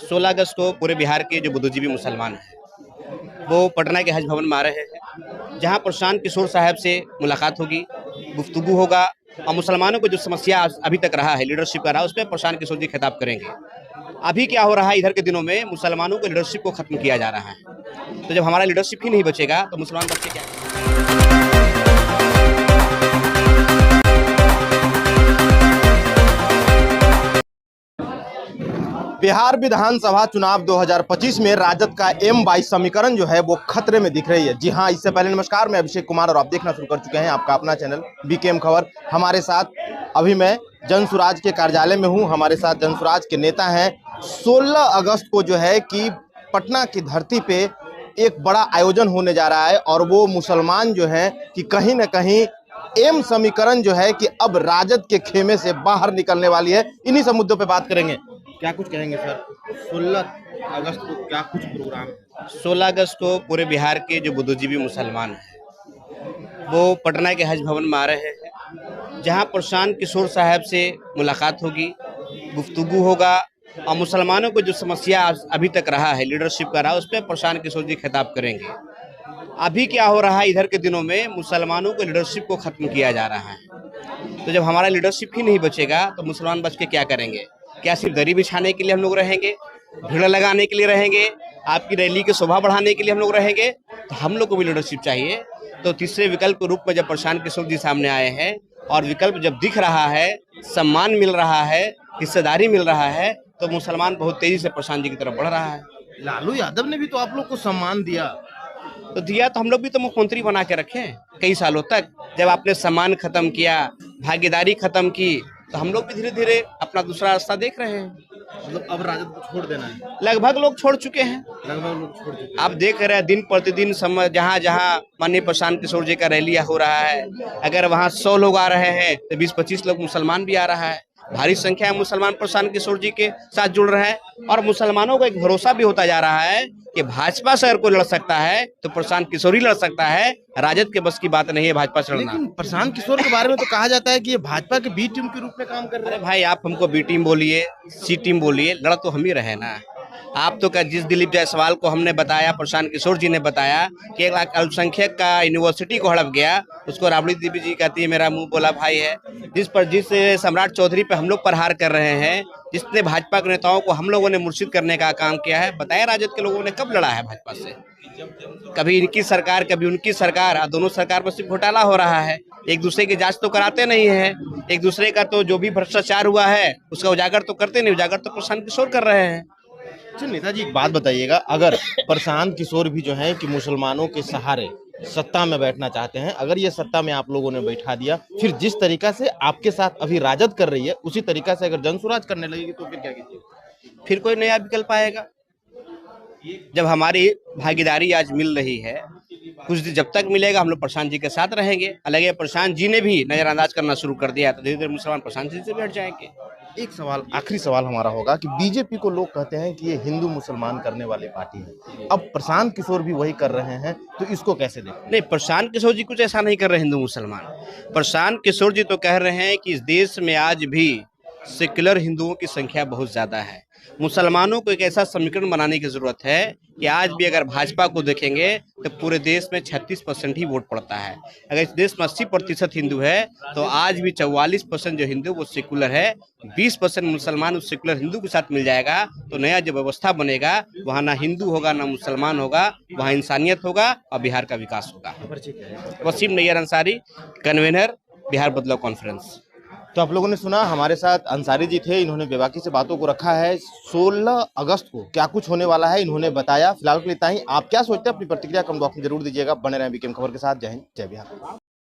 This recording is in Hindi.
16 अगस्त को पूरे बिहार के जो बुद्धिजीवी मुसलमान हैं वो पटना के हज भवन में आ रहे हैं, जहां प्रशांत किशोर साहब से मुलाकात होगी, गुफ्तगू होगा और मुसलमानों को जो समस्या अभी तक रहा है, लीडरशिप का रहा, उस पर प्रशांत किशोर जी खिताब करेंगे। अभी क्या हो रहा है, इधर के दिनों में मुसलमानों के लीडरशिप को खत्म किया जा रहा है। तो जब हमारा लीडरशिप ही नहीं बचेगा तो मुसलमान बच्चे क्या। बिहार विधानसभा चुनाव 2025 में राजद का M22 समीकरण जो है वो खतरे में दिख रही है। जी हां, इससे पहले नमस्कार, मैं अभिषेक कुमार और आप देखना शुरू कर चुके हैं आपका अपना चैनल बीकेएम खबर। हमारे साथ अभी मैं जनसुराज के कार्यालय में हूं। हमारे साथ जनसुराज के नेता हैं। 16 अगस्त को जो है कि पटना की धरती पे एक बड़ा आयोजन होने जा रहा है और वो मुसलमान जो है कि कहीं ना कहीं एम समीकरण जो है कि अब राजद के खेमे से बाहर निकलने वाली है। इन्हीं सब मुद्दों पे बात करेंगे। क्या कुछ कहेंगे सर? 16 अगस्त को क्या कुछ प्रोग्राम? 16 अगस्त को पूरे बिहार के जो बुद्धिजीवी मुसलमान हैं वो पटना के हज भवन में आ रहे हैं, जहां प्रशांत किशोर साहब से मुलाकात होगी, गुफ्तगू होगा और मुसलमानों को जो समस्या अभी तक रहा है, लीडरशिप का रहा, उस पर प्रशांत किशोर जी खिताब करेंगे। अभी क्या हो रहा है, इधर के दिनों में मुसलमानों के लीडरशिप को खत्म किया जा रहा है। तो जब हमारा लीडरशिप ही नहीं बचेगा तो मुसलमान बच के क्या करेंगे? क्या सिर्फ दरी बिछाने के लिए हम लोग रहेंगे, भीड़ लगाने के लिए रहेंगे, आपकी रैली की शोभा बढ़ाने के लिए हम लोग रहेंगे? तो हम लोग को भी लीडरशिप चाहिए। तो तीसरे विकल्प के रूप में जब प्रशांत किशोर जी सामने आए हैं और विकल्प जब दिख रहा है, सम्मान मिल रहा है, हिस्सेदारी मिल रहा है, तो मुसलमान बहुत तेजी से प्रशांत जी की तरफ बढ़ रहा है। लालू यादव ने भी तो आप लोग को सम्मान दिया। तो दिया तो हम लोग भी तो मुख्यमंत्री बना के रखे कई सालों तक। जब आपने सम्मान खत्म किया, भागीदारी खत्म की, तो हम लोग भी धीरे धीरे अपना दूसरा रास्ता देख रहे हैं। मतलब अब राजद को छोड़ देना है? लगभग लोग छोड़ चुके हैं। लगभग लोग छोड़ चुके हैं। आप देख रहे हैं दिन प्रतिदिन जहाँ जहाँ माननीय प्रशांत किशोर जी का रैली हो रहा है, अगर वहाँ 100 लोग आ रहे हैं तो 20-25 लोग मुसलमान भी आ रहा है। भारी संख्या में मुसलमान प्रशांत किशोर जी के साथ जुड़ रहे हैं और मुसलमानों को एक भरोसा भी होता जा रहा है कि भाजपा से अगर कोई लड़ सकता है तो प्रशांत किशोर ही लड़ सकता है। राजद के बस की बात नहीं है भाजपा से लड़ना। लेकिन प्रशांत किशोर के बारे में तो कहा जाता है कि ये भाजपा के बी टीम के रूप में काम कर रहे हैं। भाई, आप हमको बी टीम बोलिए, सी टीम बोलिए, लड़ तो हम ही रहे ना। आप तो क्या, जिस दिलीप जायसवाल को हमने बताया, प्रशांत किशोर जी ने बताया कि 1 लाख अल्पसंख्यक का यूनिवर्सिटी को हड़प गया, उसको राबड़ी देवी जी कहती है मेरा मुंह बोला भाई है। जिस सम्राट चौधरी पे हम लोग प्रहार कर रहे हैं, जिसने भाजपा के नेताओं को हम लोगों ने मुर्शिद करने का काम किया है, बताया राजद के लोगों ने कब लड़ा है भाजपा से? कभी इनकी सरकार, कभी उनकी सरकार, और दोनों सरकार में सिर्फ घोटाला हो रहा है। एक दूसरे की जांच तो कराते नहीं है, एक दूसरे का तो जो भी भ्रष्टाचार हुआ है उसका उजागर तो करते नहीं। उजागर तो प्रशांत किशोर कर रहे हैं। अच्छा नेताजी, एक बात बताइएगा, अगर प्रशांत किशोर भी जो है कि मुसलमानों के सहारे सत्ता में बैठना चाहते हैं, अगर ये सत्ता में आप लोगों ने बैठा दिया, फिर जिस तरीका से आपके साथ अभी राजद कर रही है उसी तरीका से अगर जनसुराज करने लगेगी तो फिर क्या कीजिएगा? फिर कोई नया विकल्प आएगा। जब हमारी भागीदारी आज मिल रही है, कुछ दिन जब तक मिलेगा हम लोग प्रशांत जी के साथ रहेंगे। अलग प्रशांत जी ने भी नजरअंदाज करना शुरू कर दिया तो धीरे धीरे मुसलमान प्रशांत जी से भी हट जाएंगे। एक सवाल, आखिरी सवाल हमारा होगा कि बीजेपी को लोग कहते हैं कि ये हिंदू मुसलमान करने वाली पार्टी है, अब प्रशांत किशोर भी वही कर रहे हैं, तो इसको कैसे देखें? नहीं, प्रशांत किशोर जी कुछ ऐसा नहीं कर रहे हिंदू मुसलमान। प्रशांत किशोर जी तो कह रहे हैं कि इस देश में आज भी सेक्युलर हिंदुओं की संख्या बहुत ज्यादा है। मुसलमानों को एक ऐसा समीकरण बनाने की जरूरत है कि आज भी अगर भाजपा को देखेंगे तो पूरे देश में 36% ही वोट पड़ता है। अगर इस देश में 80% हिंदू है तो आज भी 44% जो हिंदू वो सेकुलर है। 20% मुसलमान उस सेकुलर हिंदू के साथ मिल जाएगा तो नया जो व्यवस्था बनेगा वहाँ ना हिंदू होगा ना मुसलमान होगा, वहाँ इंसानियत होगा और बिहार का विकास होगा। वसीम नैयर अंसारी, कन्वेनर, बिहार बदलाव कॉन्फ्रेंस। तो आप लोगों ने सुना, हमारे साथ अंसारी जी थे, इन्होंने बेबाकी से बातों को रखा है। 16 अगस्त को क्या कुछ होने वाला है इन्होंने बताया। फिलहाल के लिए इतना ही। आप क्या सोचते हैं, अपनी प्रतिक्रिया कमेंट बॉक्स में जरूर दीजिएगा। बने रहें बीकेएम खबर के साथ। जय हिंद, जय बिहार।